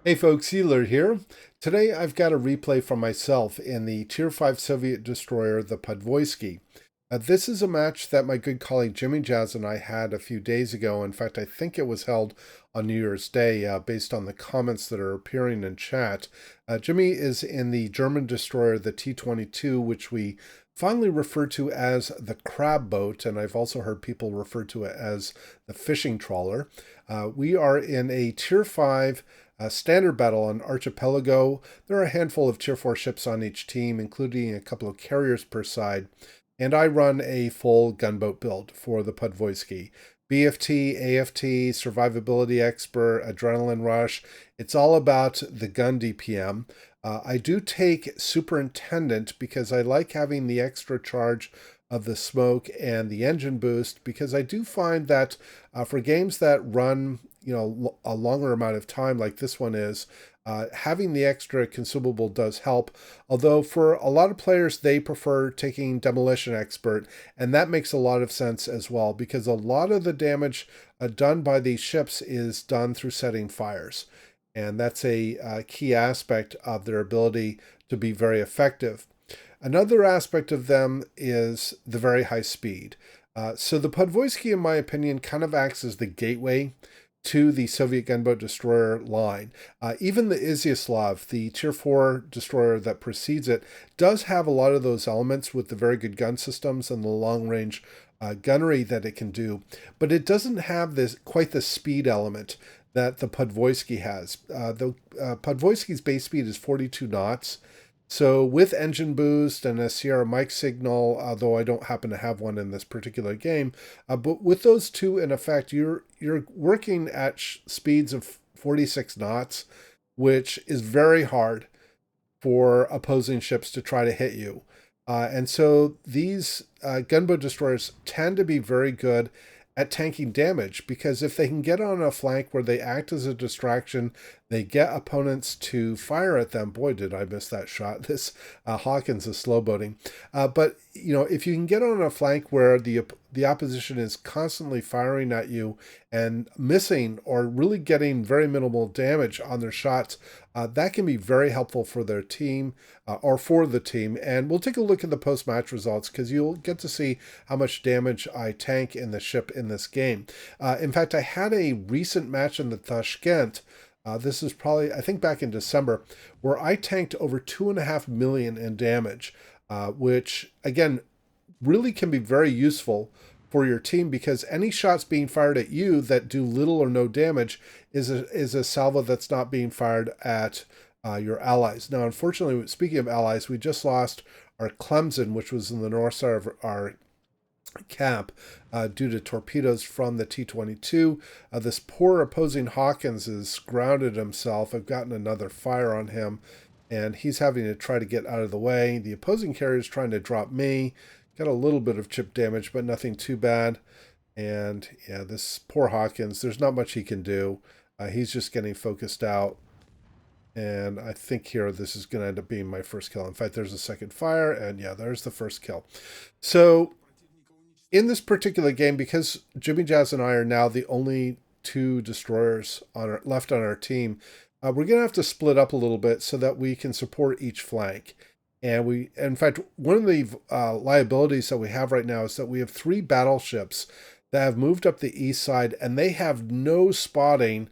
Hey folks, Iolair here. Today I've got a replay from myself in the Tier 5 Soviet destroyer, the Podvoisky. This is a match that my good colleague Jimmy Jazz and I had a few days ago. In fact, I think it was held on New Year's Day based on the comments that are appearing in chat. Jimmy is in the German destroyer, the T-22, which we finally refer to as the crab boat, and I've also heard people refer to it as the fishing trawler. We are in a Tier 5 standard battle on Archipelago. There are a handful of Tier 4 ships on each team, including a couple of carriers per side, and I run a full gunboat build for the Podvoisky. BFT, AFT, survivability expert, adrenaline rush. It's all about the gun DPM. I do take superintendent because I like having the extra charge of the smoke and the engine boost, because I do find that for games that run a longer amount of time like this one is, having the extra consumable does help. Although for a lot of players, they prefer taking demolition expert, and that makes a lot of sense as well, because a lot of the damage done by these ships is done through setting fires. And that's a key aspect of their ability to be very effective. Another aspect of them is the very high speed. So the Podvoisky, in my opinion, kind of acts as the gateway to the Soviet gunboat destroyer line. Even the Iziaslav, the Tier 4 destroyer that precedes it, does have a lot of those elements with the very good gun systems and the long-range gunnery that it can do, but it doesn't have quite the speed element that the Podvoisky has. The Podvoisky's base speed is 42 knots. So with engine boost and a Sierra mic signal, although I don't happen to have one in this particular game, but with those two in effect, you're working at speeds of 46 knots, which is very hard for opposing ships to try to hit you. And so these gunboat destroyers tend to be very good at tanking damage, because if they can get on a flank where they act as a distraction, they get opponents to fire at them. Boy, did I miss that shot. This Hawkins is slow boating. But if you can get on a flank where the opposition is constantly firing at you and missing or really getting very minimal damage on their shots, that can be very helpful for their team or for the team. And we'll take a look at the post-match results, because you'll get to see how much damage I tank in the ship in this game. In fact, I had a recent match in the Tashkent. This is probably, I think, back in December, where I tanked over 2.5 million in damage, which, again, really can be very useful for your team, because any shots being fired at you that do little or no damage is a salvo that's not being fired at your allies. Now, unfortunately, speaking of allies, we just lost our Clemson, which was in the north side of our cap, due to torpedoes from the T-22. This poor opposing Hawkins has grounded himself. I've gotten another fire on him, and he's having to try to get out of the way. The opposing carrier is trying to drop me. Got a little bit of chip damage, but nothing too bad. And yeah, this poor Hawkins, there's not much he can do. He's just getting focused out. And I think here this is going to end up being my first kill. In fact, there's a second fire, and yeah, there's the first kill. So in this particular game, because Jimmy Jazz and I are now the only two destroyers left on our team, we're going to have to split up a little bit so that we can support each flank. And in fact, one of the liabilities that we have right now is that we have 3 battleships that have moved up the east side, and they have no spotting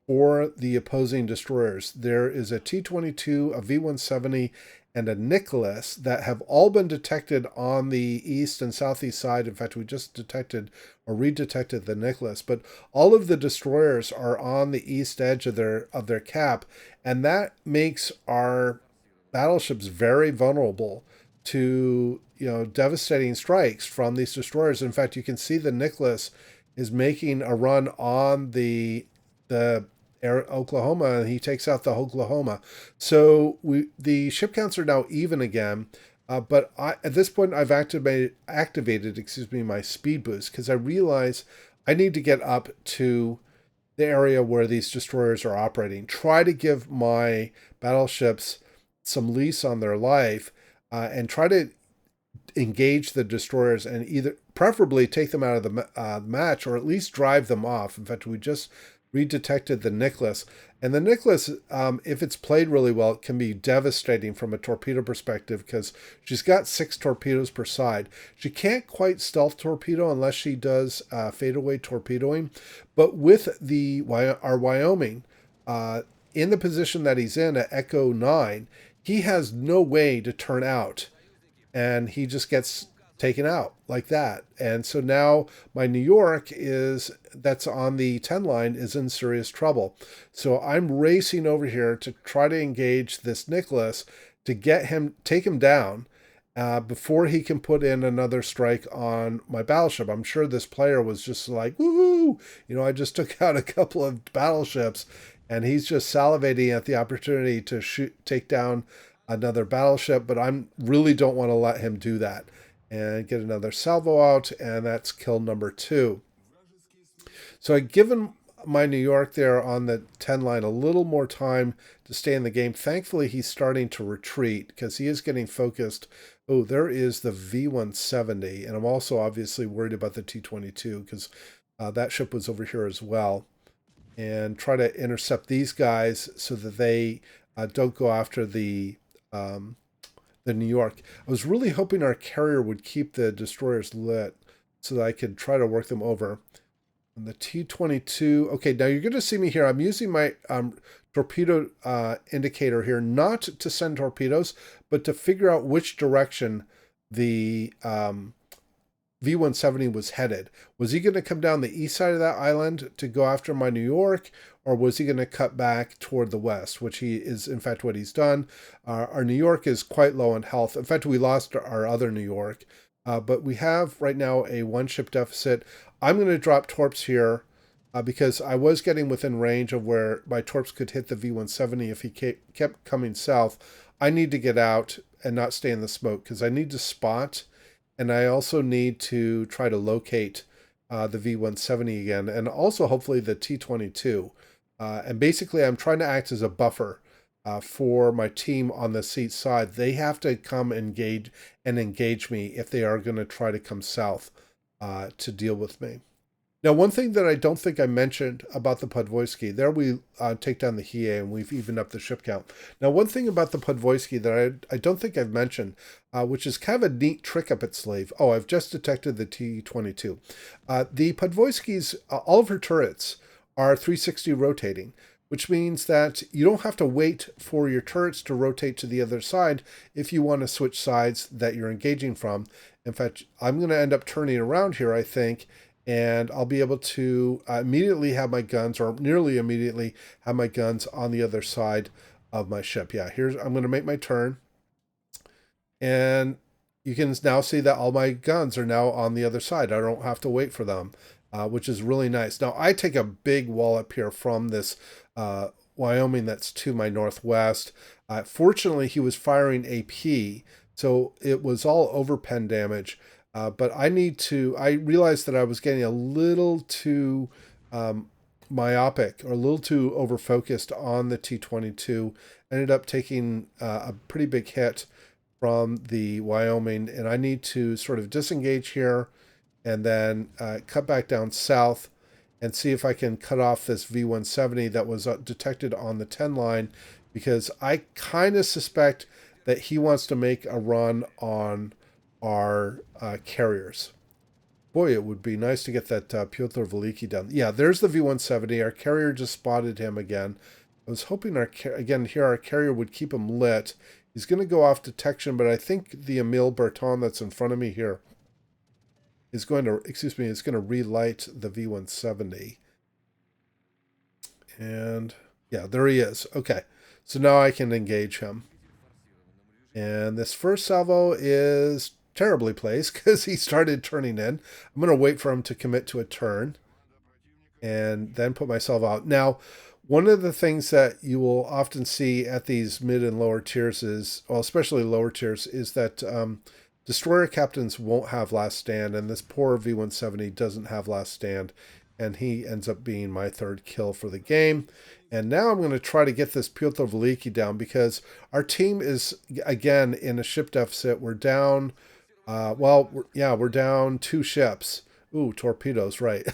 for the opposing destroyers. There is a T-22, a V-170, and a Nicholas that have all been detected on the east and southeast side. In fact, we just detected or redetected the Nicholas, but all of the destroyers are on the east edge of their cap, and that makes our battleships very vulnerable to devastating strikes from these destroyers. In fact, you can see the Nicholas is making a run on the Oklahoma, and he takes out the Oklahoma. So the ship counts are now even again. But at this point, I've activated my speed boost, because I realize I need to get up to the area where these destroyers are operating. Try to give my battleships some lease on their life, and try to engage the destroyers and either preferably take them out of the match, or at least drive them off. In fact, we just redetected the Nicholas. And the Nicholas, if it's played really well, it can be devastating from a torpedo perspective because she's got 6 torpedoes per side. She can't quite stealth torpedo unless she does fadeaway torpedoing. But with our Wyoming, in the position that he's in at Echo 9, he has no way to turn out. And he just gets taken out like that. And so now my New York that's on the 10 line is in serious trouble. So I'm racing over here to try to engage this Nicholas to take him down before he can put in another strike on my battleship. I'm sure this player was just like, woohoo, I just took out a couple of battleships, and he's just salivating at the opportunity to take down another battleship, but I really don't want to let him do that. And get another salvo out, and that's kill number 2. So I've given my New York there on the 10 line a little more time to stay in the game. Thankfully, he's starting to retreat because he is getting focused. Oh, there is the V-170, and I'm also obviously worried about the T-22 because that ship was over here as well. And try to intercept these guys so that they don't go after the New York. I was really hoping our carrier would keep the destroyers lit so that I could try to work them over. And the T-22, okay, now you're going to see me here. I'm using my torpedo indicator here, not to send torpedoes, but to figure out which direction the V-170 was headed. Was he going to come down the east side of that island to go after my New York, or was he going to cut back toward the west, which he is, in fact, what he's done. Our New York is quite low in health. In fact, we lost our other New York, but we have right now a 1-ship deficit. I'm going to drop torps here because I was getting within range of where my torps could hit the V-170 if he kept coming south. I need to get out and not stay in the smoke because I need to spot. And I also need to try to locate the V-170 again, and also hopefully the T-22. And basically, I'm trying to act as a buffer for my team on the seat side. They have to come engage me if they are going to try to come south to deal with me. Now, one thing that I don't think I mentioned about the Podvoisky, there we take down the Hiei and we've evened up the ship count. Now, one thing about the Podvoisky that I don't think I've mentioned, which is kind of a neat trick up its sleeve. Oh, I've just detected the T-22. The Podvoisky's, all of her turrets are 360 rotating, which means that you don't have to wait for your turrets to rotate to the other side if you want to switch sides that you're engaging from. In fact, I'm going to end up turning around here, I think, and I'll be able to immediately have my guns, or nearly immediately have my guns on the other side of my ship. Yeah, I'm going to make my turn. And you can now see that all my guns are now on the other side. I don't have to wait for them, which is really nice. Now, I take a big wallop here from this Wyoming that's to my northwest. Fortunately, he was firing AP, so it was all overpen damage. But I realized that I was getting a little too myopic or a little too over-focused on the T-22. Ended up taking a pretty big hit from the Wyoming, and I need to sort of disengage here and then cut back down south and see if I can cut off this V-170 that was detected on the 10 line, because I kind of suspect that he wants to make a run on our carriers. Boy, it would be nice to get that Piotr Veliki done. Yeah, there's the V-170. Our carrier just spotted him again. I was hoping our carrier would keep him lit. He's going to go off detection, but I think the Emile Berton that's in front of me here is going to relight the V-170. And yeah, there he is. Okay, so now I can engage him. And this first salvo is terribly placed because he started turning in. I'm going to wait for him to commit to a turn and then put myself out. Now, one of the things that you will often see at these mid and lower tiers is, well, especially lower tiers, is that destroyer captains won't have last stand, and this poor V-170 doesn't have last stand, and he ends up being my third kill for the game. And now I'm going to try to get this Piotr Veliki down because our team is, again, in a ship deficit. We're down, we're down 2 ships. Ooh, torpedoes, right.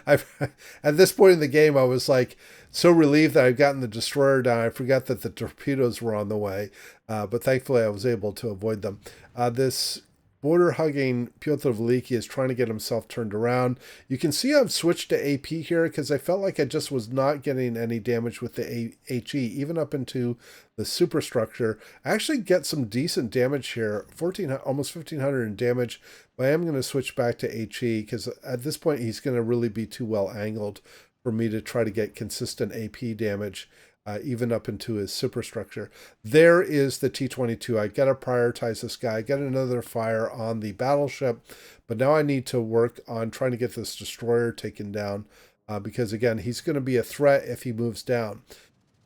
At this point in the game, I was like so relieved that I'd gotten the destroyer down. I forgot that the torpedoes were on the way, but thankfully I was able to avoid them. This border-hugging Pyotr Veliki is trying to get himself turned around. You can see I've switched to AP here because I felt like I just was not getting any damage with the HE, even up into the superstructure. I actually get some decent damage here, almost 1,500 in damage, but I am going to switch back to HE because at this point he's going to really be too well angled for me to try to get consistent AP damage. Even up into his superstructure. There is the T-22. I got to prioritize this guy. I got another fire on the battleship, but now I need to work on trying to get this destroyer taken down because, again, he's going to be a threat if he moves down.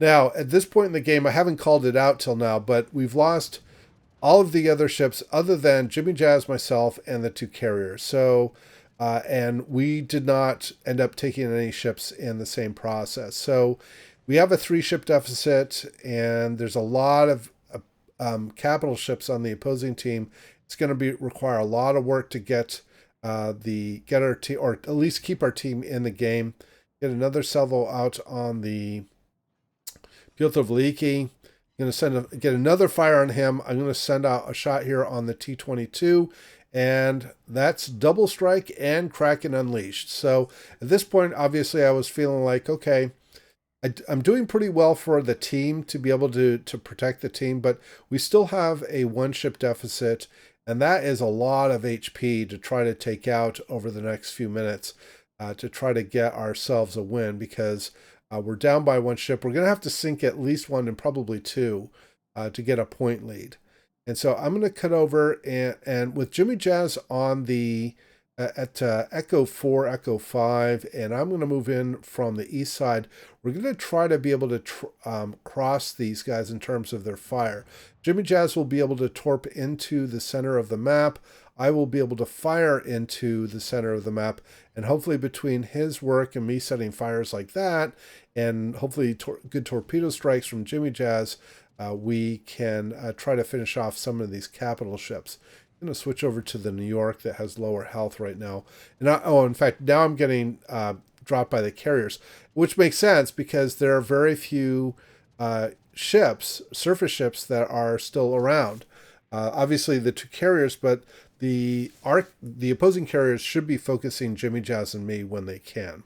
Now, at this point in the game, I haven't called it out till now, but we've lost all of the other ships other than Jimmy Jazz, myself, and the two carriers. So, and we did not end up taking any ships in the same process. So, we have a 3-ship deficit, and there's a lot of capital ships on the opposing team. It's going to require a lot of work to get our team, or at least keep our team in the game. Get another salvo out on the Pyotr Veliki. I'm going to get another fire on him. I'm going to send out a shot here on the T-22, and that's double strike and Kraken Unleashed. So at this point, obviously, I was feeling like, okay, I'm doing pretty well for the team to be able to protect the team, but we still have a 1-ship deficit, and that is a lot of HP to try to take out over the next few minutes to try to get ourselves a win because we're down by 1 ship. We're going to have to sink at least 1 and probably 2 to get a point lead. And so I'm going to cut over and with Jimmy Jazz on the at Echo 4, Echo 5, and I'm going to move in from the east side. We're going to try to be able to cross these guys in terms of their fire. Jimmy Jazz will be able to torp into the center of the map. I will be able to fire into the center of the map, and hopefully between his work and me setting fires like that, and hopefully good torpedo strikes from Jimmy Jazz, we can try to finish off some of these capital ships. I'm going to switch over to the New York that has lower health right now. And in fact, now I'm getting dropped by the carriers, which makes sense because there are very few ships, surface ships, that are still around. Obviously, the two carriers, but the opposing carriers should be focusing Jimmy Jazz and me when they can.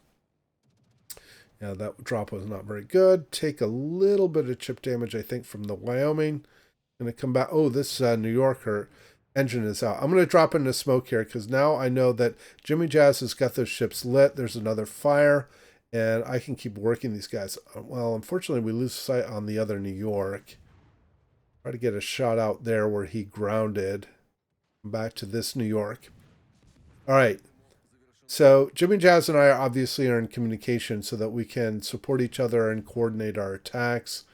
Now, that drop was not very good. Take a little bit of chip damage, I think, from the Wyoming. Going to come back. Oh, this New Yorker engine is out. I'm going to drop into smoke here because now I know that Jimmy Jazz has got those ships lit. There's another fire, and I can keep working these guys. Well, unfortunately, we lose sight on the other New York. Try to get a shot out there where he grounded. Back to this New York. All right. So Jimmy Jazz and I obviously are in communication so that we can support each other and coordinate our attacks.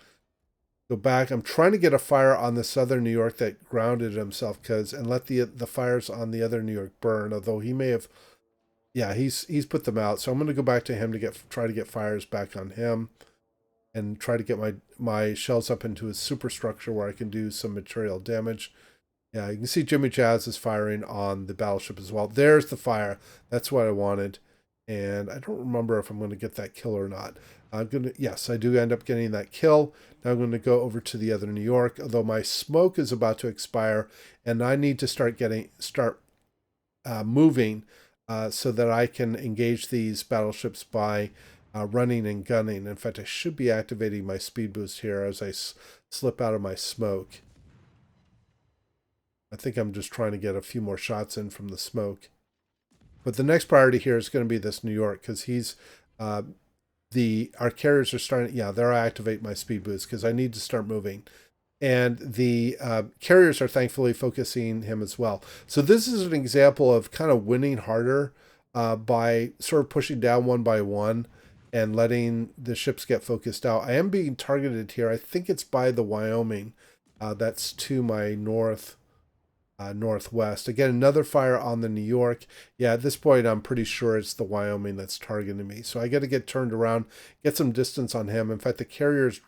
Go back. I'm trying to get a fire on the southern New York that grounded himself and let the fires on the other New York burn, although he may have, yeah, he's put them out. So I'm going to go back to him to try to get fires back on him and try to get my shells up into his superstructure where I can do some material damage. Yeah, you can see Jimmy Jazz is firing on the battleship as well. There's the fire. That's what I wanted. And I don't remember if I'm going to get that kill or not. Yes, I do end up getting that kill. Now I'm going to go over to the other New York, although my smoke is about to expire, and I need to start moving so that I can engage these battleships by running and gunning. In fact, I should be activating my speed boost here as I slip out of my smoke. I think I'm just trying to get a few more shots in from the smoke. But the next priority here is going to be this New York because he's our carriers are starting. Yeah, there I activate my speed boost because I need to start moving. And the carriers are thankfully focusing him as well. So this is an example of kind of winning harder by sort of pushing down one by one and letting the ships get focused out. I am being targeted here. I think it's by the Wyoming. That's to my northwest. Again, another fire on the New York. Yeah, at this point, I'm pretty sure it's the Wyoming that's targeting me. So I got to get turned around, get some distance on him. In fact, the carrier's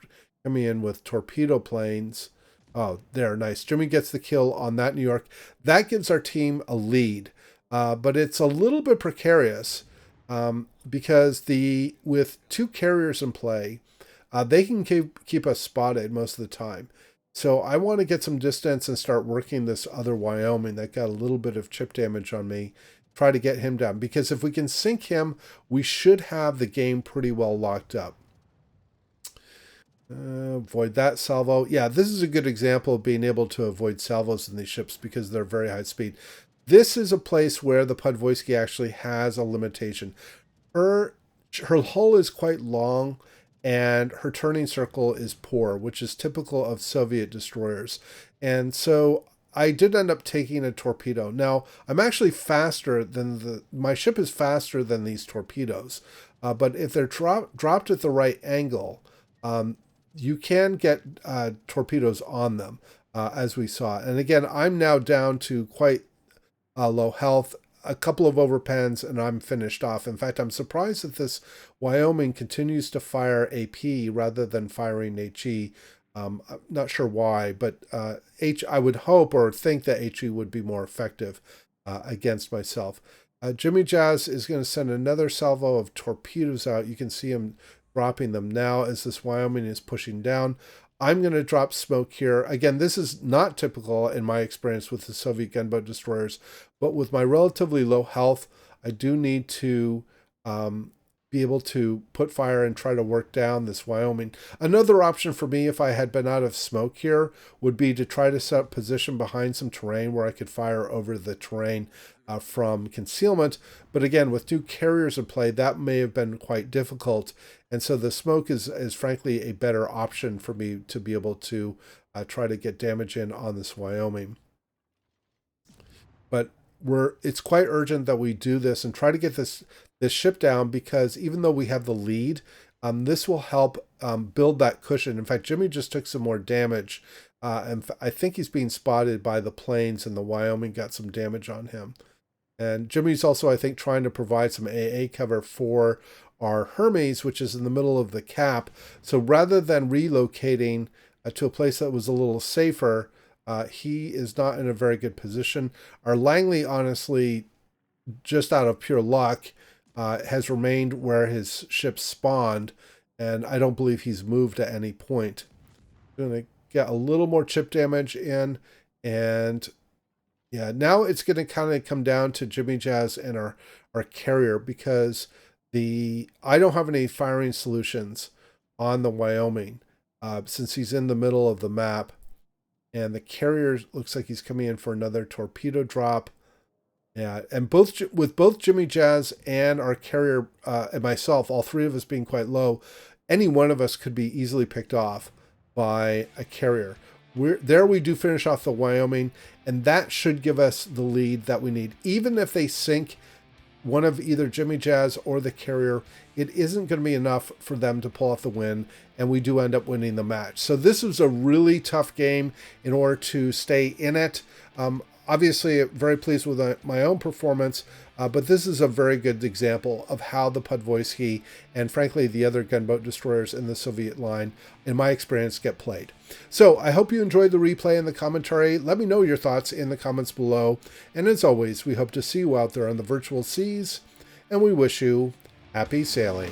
coming in with torpedo planes. Oh, there, nice. Jimmy gets the kill on that New York. That gives our team a lead. but it's a little bit precarious because with 2 carriers in play, they can keep us spotted most of the time. So I want to get some distance and start working this other Wyoming that got a little bit of chip damage on me. Try to get him down, because if we can sink him, we should have the game pretty well locked up. Avoid that salvo. Yeah, this is a good example of being able to avoid salvos in these ships because they're very high speed. This is a place where the Podvoisky actually has a limitation. Her hull is quite long, and her turning circle is poor, which is typical of Soviet destroyers. And so I did end up taking a torpedo. Now, I'm actually faster than my ship is faster than these torpedoes. But if they're dropped at the right angle, you can get torpedoes on them, as we saw. And again, I'm now down to quite low health, a couple of overpens, and I'm finished off. In fact, I'm surprised that this Wyoming continues to fire AP rather than firing HE. I'm not sure why, but I would hope or think that HE would be more effective against myself. Jimmy Jazz is going to send another salvo of torpedoes out. You can see him dropping them now as this Wyoming is pushing down. I'm going to drop smoke here. Again, this is not typical in my experience with the Soviet gunboat destroyers, but with my relatively low health, I do need to be able to put fire and try to work down this Wyoming. Another option for me, if I had been out of smoke here, would be to try to set up position behind some terrain where I could fire over the terrain from concealment. But again, with 2 carriers in play, that may have been quite difficult. And so the smoke is frankly a better option for me to be able to try to get damage in on this Wyoming. But it's quite urgent that we do this and try to get this ship down, because even though we have the lead, this will help build that cushion. In fact, Jimmy just took some more damage, and I think he's being spotted by the planes, and the Wyoming got some damage on him. And Jimmy's also, I think, trying to provide some AA cover for our Hermes, which is in the middle of the cap. So rather than relocating to a place that was a little safer, he is not in a very good position. Our Langley, honestly, just out of pure luck, has remained where his ship spawned, and I don't believe he's moved at any point. I'm going to get a little more chip damage in, and yeah, now it's going to kind of come down to Jimmy Jazz and our carrier, because I don't have any firing solutions on the Wyoming since he's in the middle of the map. And the carrier looks like he's coming in for another torpedo drop. Yeah, and with both Jimmy Jazz and our carrier and myself, all 3 of us being quite low, any one of us could be easily picked off by a carrier. We do finish off the Wyoming, and that should give us the lead that we need. Even if they sink one of either Jimmy Jazz or the carrier, it isn't going to be enough for them to pull off the win, and we do end up winning the match. So this was a really tough game in order to stay in it. Obviously, very pleased with my own performance, but this is a very good example of how the Podvoisky and, frankly, the other gunboat destroyers in the Soviet line, in my experience, get played. So I hope you enjoyed the replay and the commentary. Let me know your thoughts in the comments below. And as always, we hope to see you out there on the virtual seas, and we wish you happy sailing.